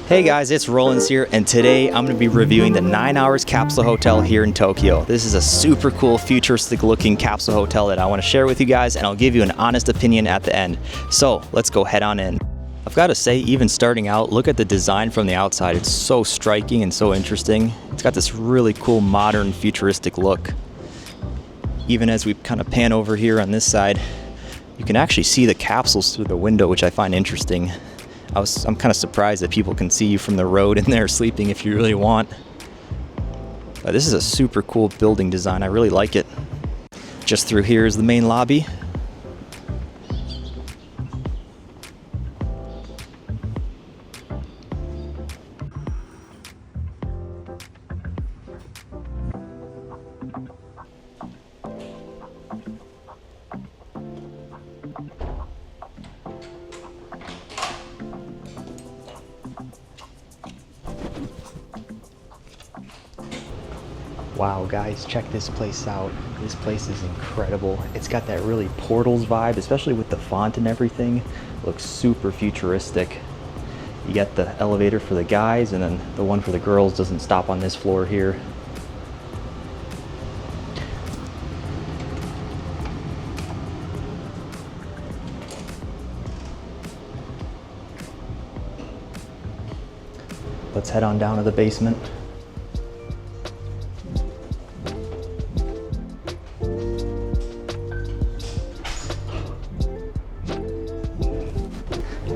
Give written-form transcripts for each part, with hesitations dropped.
Hey guys, it's Rollins here, and today I'm going to be reviewing the 9 Hours Capsule Hotel here in Tokyo. This is a super cool, futuristic looking capsule hotel that I want to share with you guys, and I'll give you an honest opinion at the end. So let's go head on in. I've got to say, even starting out, look at the design from the outside. It's so striking and so interesting. It's got this really cool, modern, futuristic look. Even as we kind of pan over here on this side, you can actually see the capsules through the window, which I find interesting. I'm kind of surprised that people can see you from the road in there sleeping if you really want. This is a super cool building design. I really like it. Just through here is the main lobby. Wow guys, check this place out. This place is incredible. It's got that really Portals vibe, especially with the font and everything. It looks super futuristic. You got the elevator for the guys, and then the one for the girls doesn't stop on this floor here. Let's head on down to the basement.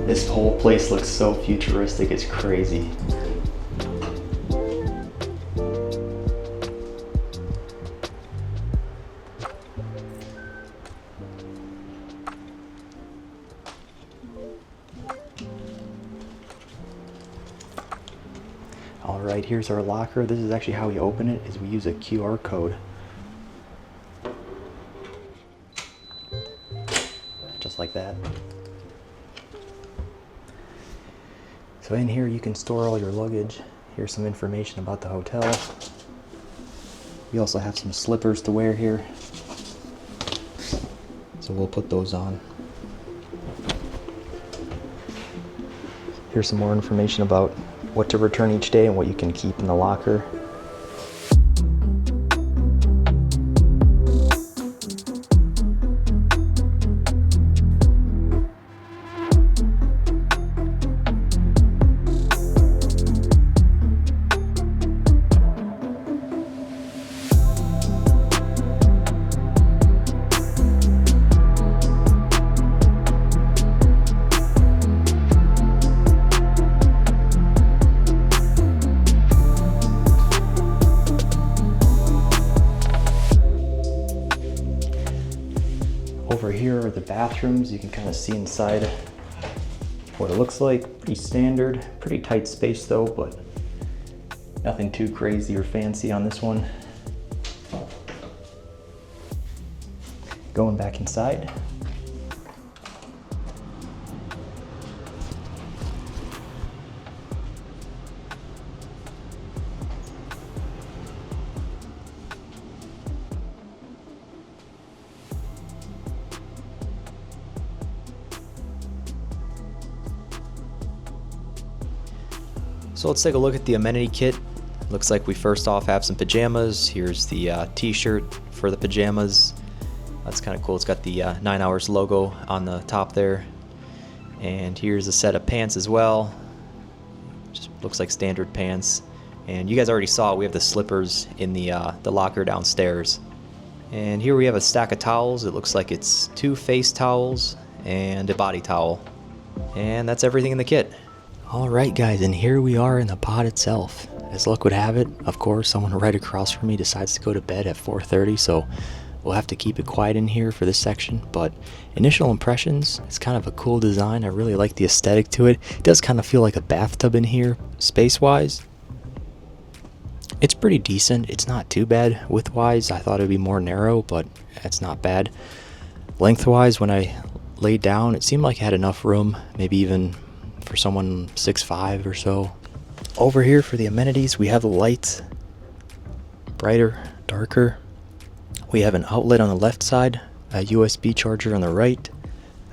This whole place looks so futuristic, it's crazy. All right, here's our locker. This is actually how we open it, is we use a QR code. Just like that. So in here you can store all your luggage. Here's some information about the hotel. We also have some slippers to wear here, so we'll put those on. Here's some more information about what to return each day and what you can keep in the locker. Over here are the bathrooms. You can kind of see inside what it looks like. Pretty standard, pretty tight space though, but nothing too crazy or fancy on this one. Going back inside. So let's take a look at the amenity kit. Looks like we first off have some pajamas. Here's the t-shirt for the pajamas. That's kind of cool. It's got the 9 Hours logo on the top there. And here's a set of pants as well. Just looks like standard pants. And you guys already saw we have the slippers in the locker downstairs. And here we have a stack of towels. It looks like it's 2 face towels and a body towel. And that's everything in the kit. Alright guys, and here we are in the pod itself. As luck would have it, of course, someone right across from me decides to go to bed at 4:30, so we'll have to keep it quiet in here for this section. But initial impressions, it's kind of a cool design. I really like the aesthetic to it. It does kind of feel like a bathtub in here, space-wise. It's pretty decent. It's not too bad. Width-wise, I thought it would be more narrow, but it's not bad. Length-wise, when I laid down, it seemed like it had enough room, maybe even for someone 6'5" or so. Over here for the amenities, we have the lights, brighter, darker. We have an outlet on the left side, a USB charger on the right,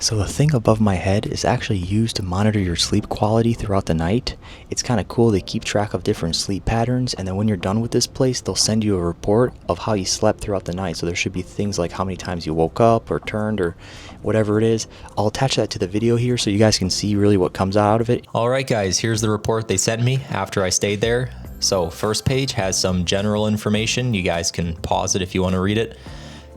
So the thing above my head is actually used to monitor your sleep quality throughout the night. It's kind of cool. They keep track of different sleep patterns, and then when you're done with this place, they'll send you a report of how you slept throughout the night. So there should be things like how many times you woke up or turned or whatever it is. I'll attach that to the video here so you guys can see really what comes out of it. All right, guys, here's the report they sent me after I stayed there. So first page has some general information. You guys can pause it if you want to read it.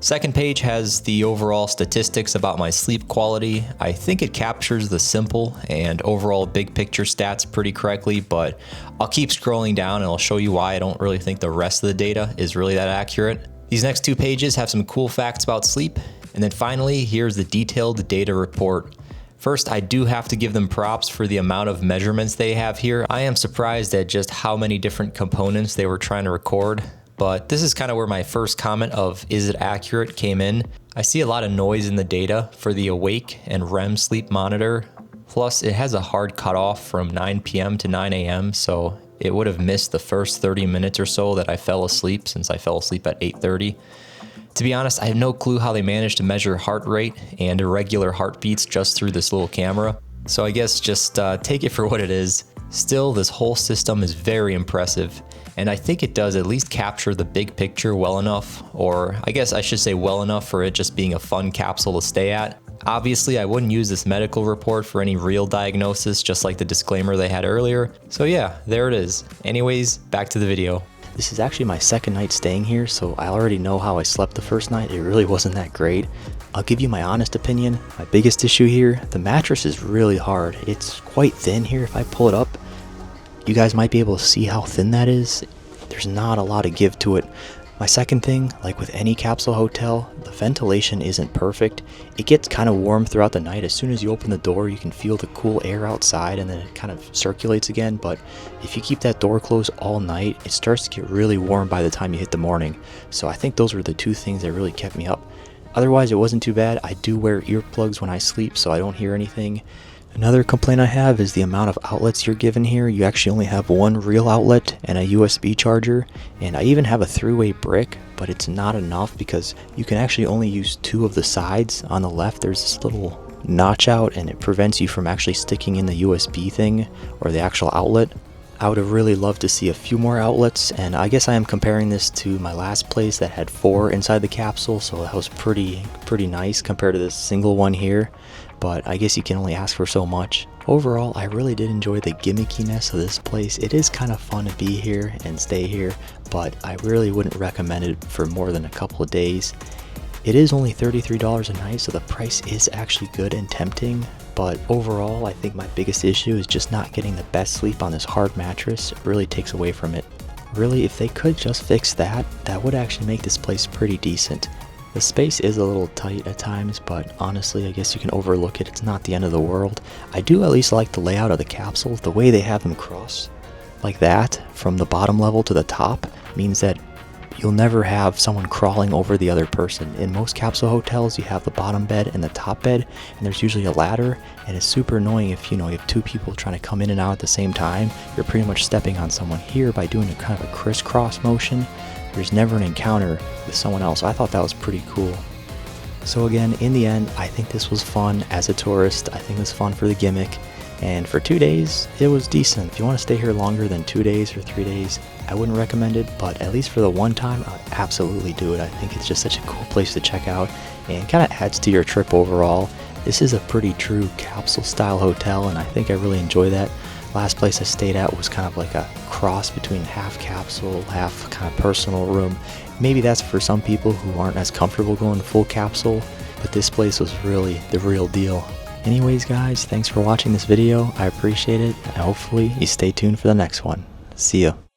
Second page has the overall statistics about my sleep quality. I think it captures the simple and overall big picture stats pretty correctly, but I'll keep scrolling down and I'll show you why I don't really think the rest of the data is really that accurate. These next 2 pages have some cool facts about sleep. And then finally, here's the detailed data report. First, I do have to give them props for the amount of measurements they have here. I am surprised at just how many different components they were trying to record. But this is kind of where my first comment of is it accurate came in. I see a lot of noise in the data for the awake and REM sleep monitor. Plus it has a hard cutoff from 9 p.m. to 9 a.m. So it would have missed the first 30 minutes or so that I fell asleep, since I fell asleep at 8:30. To be honest, I have no clue how they managed to measure heart rate and irregular heartbeats just through this little camera. So I guess just take it for what it is. Still, this whole system is very impressive. And I think it does at least capture the big picture well enough, or I guess I should say well enough for it just being a fun capsule to stay at. Obviously, I wouldn't use this medical report for any real diagnosis, just like the disclaimer they had earlier. So yeah, there it is. Anyways, back to the video. This is actually my second night staying here, so I already know how I slept the first night. It really wasn't that great. I'll give you my honest opinion. My biggest issue here, the mattress is really hard. It's quite thin here. If I pull it up, you guys might be able to see how thin that is. There's not a lot of give to it. My second thing, like with any capsule hotel, the ventilation isn't perfect. It gets kind of warm throughout the night. As soon as you open the door, you can feel the cool air outside and then it kind of circulates again. But if you keep that door closed all night, it starts to get really warm by the time you hit the morning. So I think those were the 2 things that really kept me up. Otherwise, it wasn't too bad. I do wear earplugs when I sleep, so I don't hear anything. Another complaint I have is the amount of outlets you're given here. You actually only have 1 real outlet and a USB charger, and I even have a 3-way brick, but it's not enough because you can actually only use 2 of the sides. On the left there's this little notch out and it prevents you from actually sticking in the USB thing or the actual outlet. I would have really loved to see a few more outlets, and I guess I am comparing this to my last place that had 4 inside the capsule, so that was pretty nice compared to this single one here. But I guess you can only ask for so much. Overall, I really did enjoy the gimmickiness of this place. It is kind of fun to be here and stay here, but I really wouldn't recommend it for more than a couple of days. It is only $33 a night, so the price is actually good and tempting. But overall, I think my biggest issue is just not getting the best sleep on this hard mattress. It really takes away from it. Really, if they could just fix that, that would actually make this place pretty decent. The space is a little tight at times, but honestly, I guess you can overlook it. It's not the end of the world. I do at least like the layout of the capsules. The way they have them cross like that from the bottom level to the top means that you'll never have someone crawling over the other person. In most capsule hotels, you have the bottom bed and the top bed, and there's usually a ladder, and it's super annoying if you have 2 people trying to come in and out at the same time. You're pretty much stepping on someone. Here, by doing a kind of a crisscross motion, there's never an encounter with someone else. I thought that was pretty cool. So again, in the end, I think this was fun as a tourist. I think it was fun for the gimmick. And for 2 days, it was decent. If you want to stay here longer than 2 days or 3 days, I wouldn't recommend it. But at least for the one time, I would absolutely do it. I think it's just such a cool place to check out and kind of adds to your trip overall. This is a pretty true capsule style hotel, and I think I really enjoy that. Last place I stayed at was kind of like a cross between half capsule, half kind of personal room. Maybe that's for some people who aren't as comfortable going full capsule, but this place was really the real deal. Anyways guys, thanks for watching this video. I appreciate it, and hopefully you stay tuned for the next one. See ya.